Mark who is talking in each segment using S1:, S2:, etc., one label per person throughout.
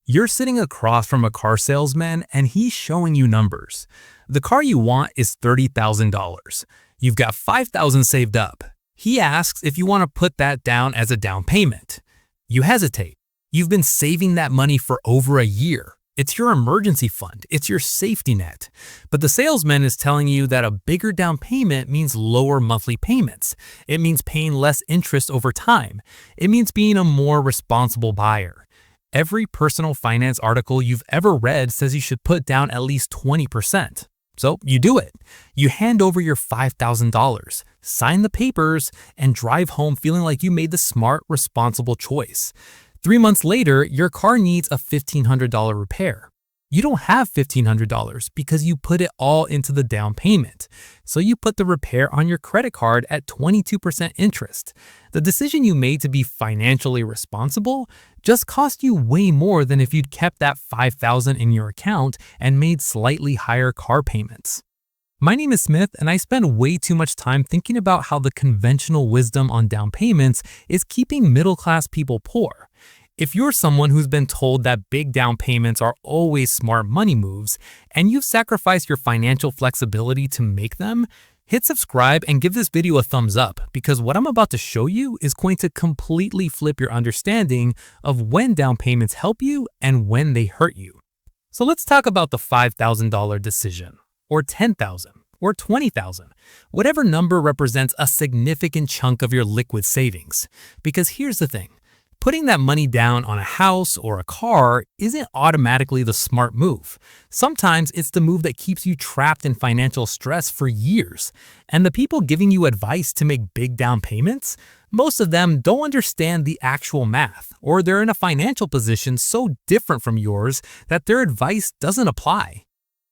S1: You're sitting across from a car salesman and he's showing you numbers. The car you want is $30,000. You've got $5,000 saved up. He asks if you want to put that down as a down payment. You hesitate. You've been saving that money for over a year. It's your emergency fund. It's your safety net. But the salesman is telling you that a bigger down payment means lower monthly payments. It means paying less interest over time. It means being a more responsible buyer. Every personal finance article you've ever read says you should put down at least 20%. So you do it. You hand over your $5,000, sign the papers, and drive home feeling like you made the smart, responsible choice. 3 months later, your car needs a $1,500 repair. You don't have $1,500 because you put it all into the down payment. So you put the repair on your credit card at 22% interest. The decision you made to be financially responsible just cost you way more than if you'd kept that $5,000 in your account and made slightly higher car payments. My name is Smith, and I spend way too much time thinking about how the conventional wisdom on down payments is keeping middle-class people poor. If you're someone who's been told that big down payments are always smart money moves, and you've sacrificed your financial flexibility to make them, hit subscribe and give this video a thumbs up, because what I'm about to show you is going to completely flip your understanding of when down payments help you and when they hurt you. So let's talk about the $5,000 decision, or $10,000, or $20,000, whatever number represents a significant chunk of your liquid savings. Because here's the thing. Putting that money down on a house or a car isn't automatically the smart move. Sometimes it's the move that keeps you trapped in financial stress for years. And the people giving you advice to make big down payments, most of them don't understand the actual math, or they're in a financial position so different from yours that their advice doesn't apply.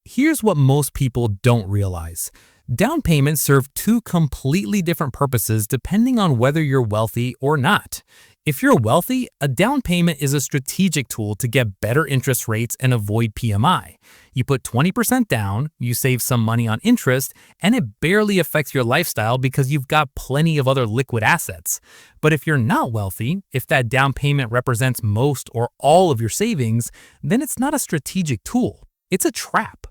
S1: Here's what most people don't realize. Down payments serve two completely different purposes depending on whether you're wealthy or not. If you're wealthy, a down payment is a strategic tool to get better interest rates and avoid PMI. You put 20% down, you save some money on interest, and it barely affects your lifestyle because you've got plenty of other liquid assets. But if you're not wealthy, if that down payment represents most or all of your savings, then it's not a strategic tool. It's a trap.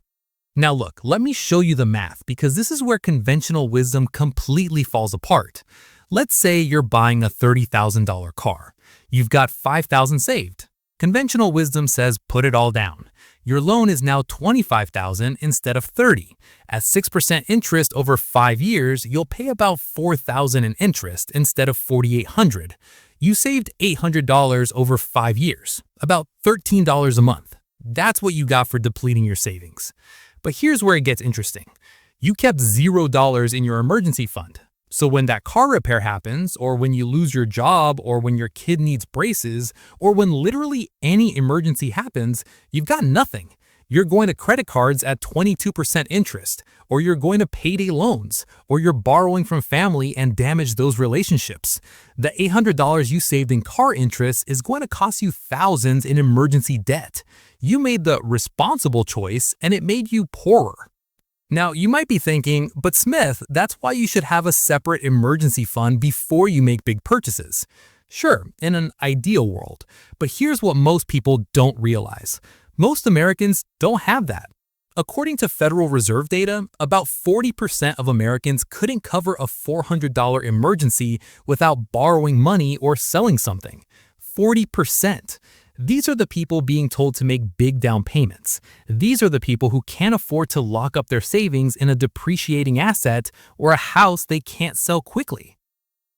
S1: Now look, let me show you the math, because this is where conventional wisdom completely falls apart. Let's say you're buying a $30,000 car. You've got $5,000 saved. Conventional wisdom says put it all down. Your loan is now $25,000 instead of $30,000. At 6% interest over 5 years, you'll pay about $4,000 in interest instead of $4,800. You saved $800 over 5 years, about $13 a month. That's what you got for depleting your savings. But here's where it gets interesting. You kept $0 in your emergency fund. So when that car repair happens, or when you lose your job, or when your kid needs braces, or when literally any emergency happens, you've got nothing. You're going to credit cards at 22% interest, or you're going to payday loans, or you're borrowing from family and damage those relationships. The $800 you saved in car interest is going to cost you thousands in emergency debt. You made the responsible choice, and it made you poorer. Now, you might be thinking, but Smith, that's why you should have a separate emergency fund before you make big purchases. Sure, in an ideal world, but here's what most people don't realize. Most Americans don't have that. According to Federal Reserve data, about 40% of Americans couldn't cover a $400 emergency without borrowing money or selling something. 40%. These are the people being told to make big down payments. These are the people who can't afford to lock up their savings in a depreciating asset or a house they can't sell quickly.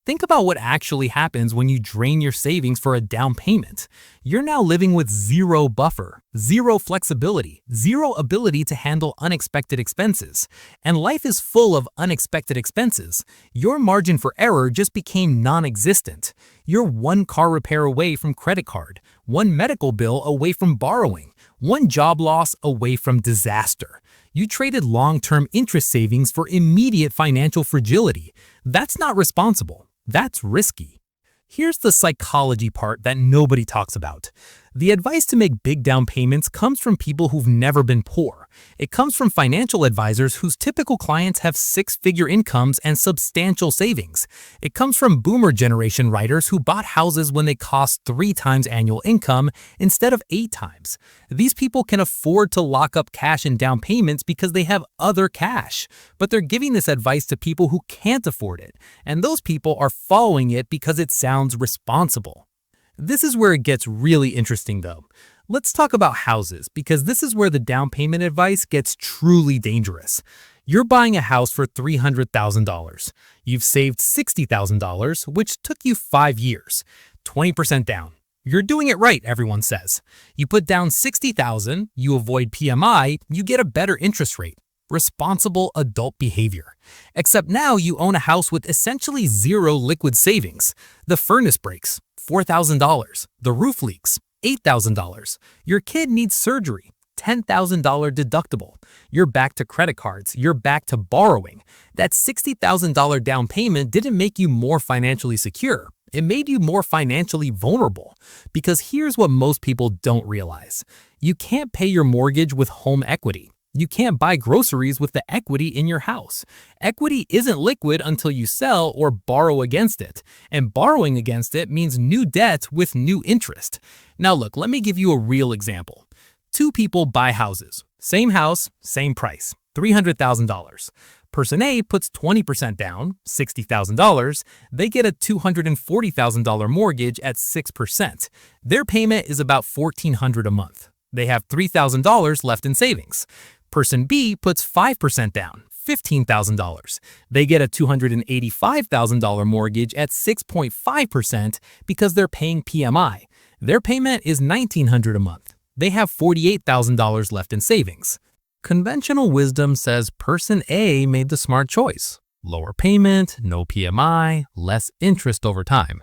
S1: Think about what actually happens when you drain your savings for a down payment. You're now living with zero buffer, zero flexibility, zero ability to handle unexpected expenses. And life is full of unexpected expenses. Your margin for error just became non-existent. You're one car repair away from credit card, one medical bill away from borrowing, one job loss away from disaster. You traded long-term interest savings for immediate financial fragility. That's not responsible. That's risky. Here's the psychology part that nobody talks about. The advice to make big down payments comes from people who've never been poor. It comes from financial advisors whose typical clients have six-figure incomes and substantial savings. It comes from boomer generation writers who bought houses when they cost 3 times annual income instead of 8 times. These people can afford to lock up cash in down payments because they have other cash. But they're giving this advice to people who can't afford it, and those people are following it because it sounds responsible. This is where it gets really interesting though. Let's talk about houses, because this is where the down payment advice gets truly dangerous. You're buying a house for $300,000. You've saved $60,000, which took you 5 years. 20% down. You're doing it right, everyone says. You put down $60,000, you avoid PMI, you get a better interest rate. Responsible adult behavior. Except now you own a house with essentially zero liquid savings. The furnace breaks, $4,000. The roof leaks, $8,000. Your kid needs surgery, $10,000 deductible. You're back to credit cards. You're back to borrowing. That $60,000 down payment didn't make you more financially secure. It made you more financially vulnerable. Because here's what most people don't realize. You can't pay your mortgage with home equity. You can't buy groceries with the equity in your house. Equity isn't liquid until you sell or borrow against it. And borrowing against it means new debt with new interest. Now look, let me give you a real example. 2 people buy houses. Same house, same price, $300,000. Person A puts 20% down, $60,000. They get a $240,000 mortgage at 6%. Their payment is about $1,400 a month. They have $3,000 left in savings. Person B puts 5% down, $15,000. They get a $285,000 mortgage at 6.5% because they're paying PMI. Their payment is $1,900 a month. They have $48,000 left in savings. Conventional wisdom says person A made the smart choice. Lower payment, no PMI, less interest over time.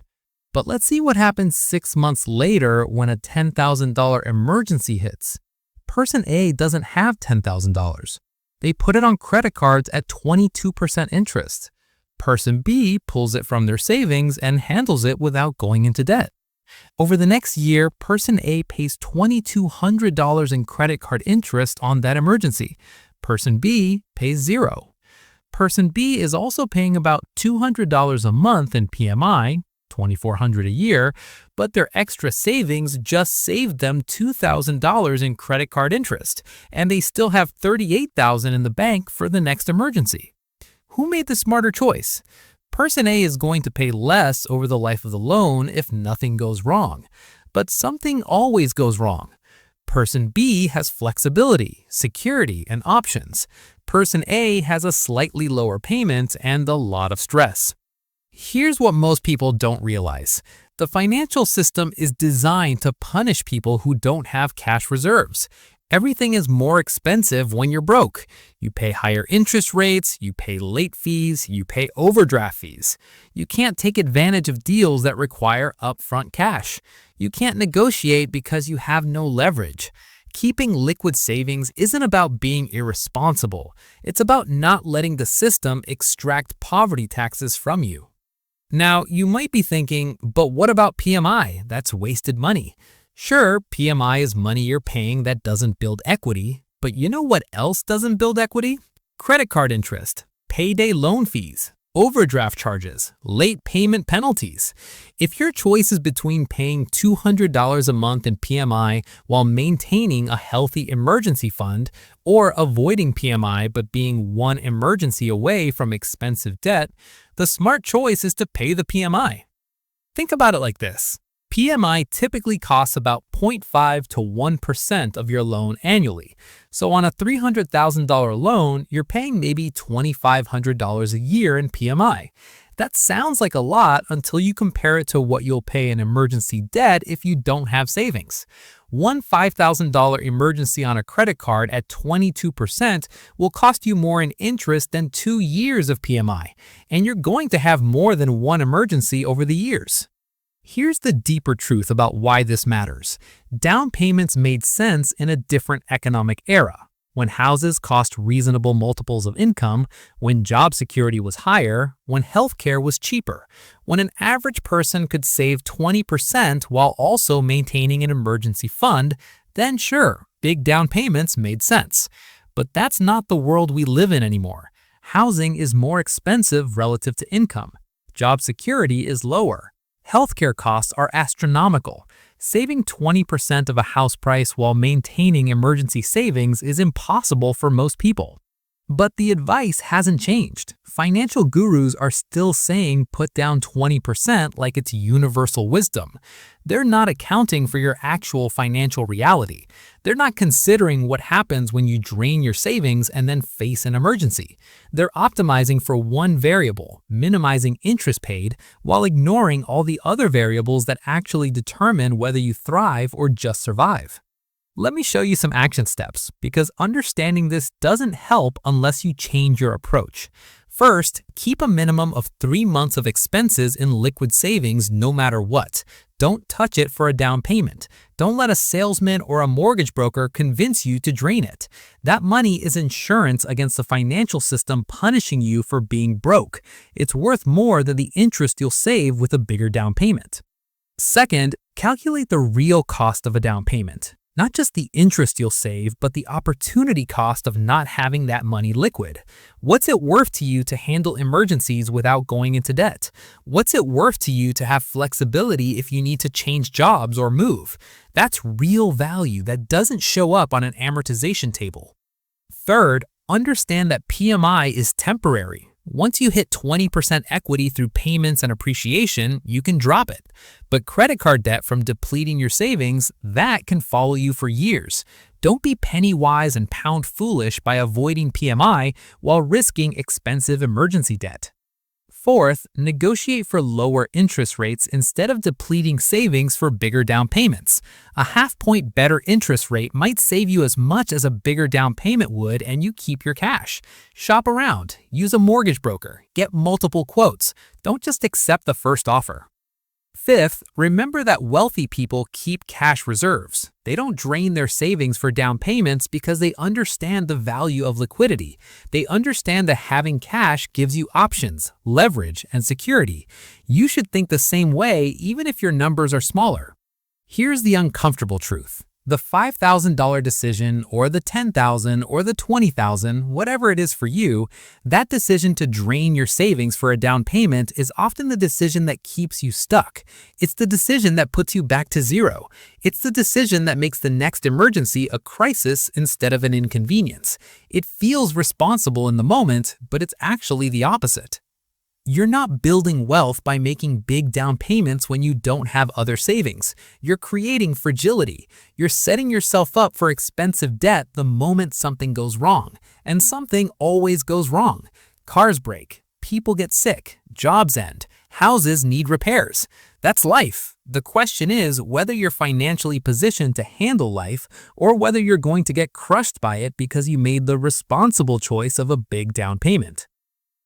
S1: But let's see what happens 6 months later when a $10,000 emergency hits. Person A doesn't have $10,000. They put it on credit cards at 22% interest. Person B pulls it from their savings and handles it without going into debt. Over the next year, person A pays $2,200 in credit card interest on that emergency. Person B pays $0. Person B is also paying about $200 a month in PMI, $2,400 a year, but their extra savings just saved them $2,000 in credit card interest, and they still have $38,000 in the bank for the next emergency. Who made the smarter choice? Person A is going to pay less over the life of the loan if nothing goes wrong, but something always goes wrong. Person B has flexibility, security, and options. Person A has a slightly lower payment and a lot of stress. Here's what most people don't realize. The financial system is designed to punish people who don't have cash reserves. Everything is more expensive when you're broke. You pay higher interest rates, you pay late fees, you pay overdraft fees. You can't take advantage of deals that require upfront cash. You can't negotiate because you have no leverage. Keeping liquid savings isn't about being irresponsible. It's about not letting the system extract poverty taxes from you. Now, you might be thinking, but what about PMI? That's wasted money. Sure, PMI is money you're paying that doesn't build equity, but you know what else doesn't build equity? Credit card interest, payday loan fees, overdraft charges, late payment penalties. If your choice is between paying $200 a month in PMI while maintaining a healthy emergency fund, or avoiding PMI but being one emergency away from expensive debt, the smart choice is to pay the PMI. Think about it like this. PMI typically costs about 0.5 to 1% of your loan annually. So on a $300,000 loan, you're paying maybe $2,500 a year in PMI. That sounds like a lot until you compare it to what you'll pay in emergency debt if you don't have savings. One $5,000 emergency on a credit card at 22% will cost you more in interest than 2 years of PMI, and you're going to have more than one emergency over the years. Here's the deeper truth about why this matters. Down payments made sense in a different economic era. when houses cost reasonable multiples of income, when job security was higher, when healthcare was cheaper, when an average person could save 20% while also maintaining an emergency fund, then sure, big down payments made sense. But that's not the world we live in anymore. Housing is more expensive relative to income. Job security is lower. Healthcare costs are astronomical. Saving 20% of a house price while maintaining emergency savings is impossible for most people. But the advice hasn't changed. Financial gurus are still saying put down 20% like it's universal wisdom. They're not accounting for your actual financial reality. They're not considering what happens when you drain your savings and then face an emergency. They're optimizing for one variable, minimizing interest paid, while ignoring all the other variables that actually determine whether you thrive or just survive. Let me show you some action steps, because understanding this doesn't help unless you change your approach. First, keep a minimum of 3 months of expenses in liquid savings no matter what. Don't touch it for a down payment. Don't let a salesman or a mortgage broker convince you to drain it. That money is insurance against the financial system punishing you for being broke. It's worth more than the interest you'll save with a bigger down payment. Second, calculate the real cost of a down payment. Not just the interest you'll save, but the opportunity cost of not having that money liquid. What's it worth to you to handle emergencies without going into debt? What's it worth to you to have flexibility if you need to change jobs or move? That's real value that doesn't show up on an amortization table. Third, understand that PMI is temporary. Once you hit 20% equity through payments and appreciation, you can drop it. But credit card debt from depleting your savings, that can follow you for years. Don't be penny wise and pound foolish by avoiding PMI while risking expensive emergency debt. Fourth, negotiate for lower interest rates instead of depleting savings for bigger down payments. A half-point better interest rate might save you as much as a bigger down payment would, and you keep your cash. Shop around, use a mortgage broker, get multiple quotes. Don't just accept the first offer. Fifth, remember that wealthy people keep cash reserves. They don't drain their savings for down payments because they understand the value of liquidity. They understand that having cash gives you options, leverage, and security. You should think the same way even if your numbers are smaller. Here's the uncomfortable truth. The $5,000 decision, or the $10,000, or the $20,000, whatever it is for you, that decision to drain your savings for a down payment is often the decision that keeps you stuck. It's the decision that puts you back to zero. It's the decision that makes the next emergency a crisis instead of an inconvenience. It feels responsible in the moment, but it's actually the opposite. You're not building wealth by making big down payments when you don't have other savings. You're creating fragility. You're setting yourself up for expensive debt the moment something goes wrong. And something always goes wrong. Cars break. People get sick. Jobs end. Houses need repairs. That's life. The question is whether you're financially positioned to handle life or whether you're going to get crushed by it because you made the responsible choice of a big down payment.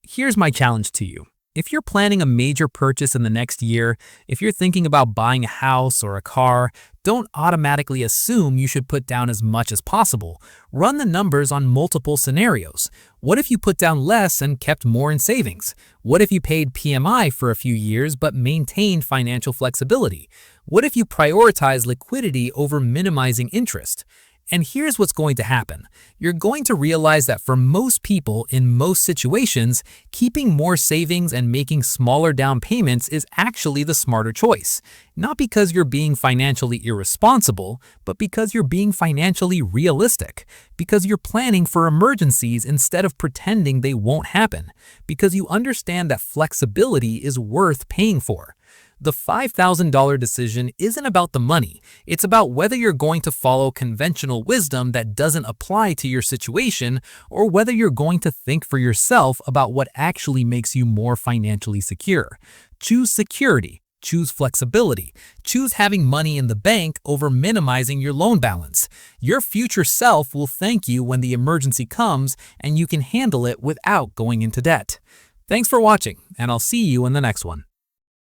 S1: Here's my challenge to you. If you're planning a major purchase in the next year, if you're thinking about buying a house or a car, don't automatically assume you should put down as much as possible. Run the numbers on multiple scenarios. What if you put down less and kept more in savings? What if you paid PMI for a few years but maintained financial flexibility? What if you prioritize liquidity over minimizing interest? And here's what's going to happen. You're going to realize that for most people in most situations, keeping more savings and making smaller down payments is actually the smarter choice. Not because you're being financially irresponsible, but because you're being financially realistic. Because you're planning for emergencies instead of pretending they won't happen. Because you understand that flexibility is worth paying for. The $5,000 decision isn't about the money. It's about whether you're going to follow conventional wisdom that doesn't apply to your situation or whether you're going to think for yourself about what actually makes you more financially secure. Choose security. Choose flexibility. Choose having money in the bank over minimizing your loan balance. Your future self will thank you when the emergency comes and you can handle it without going into debt. Thanks for watching, and I'll see you in the next one.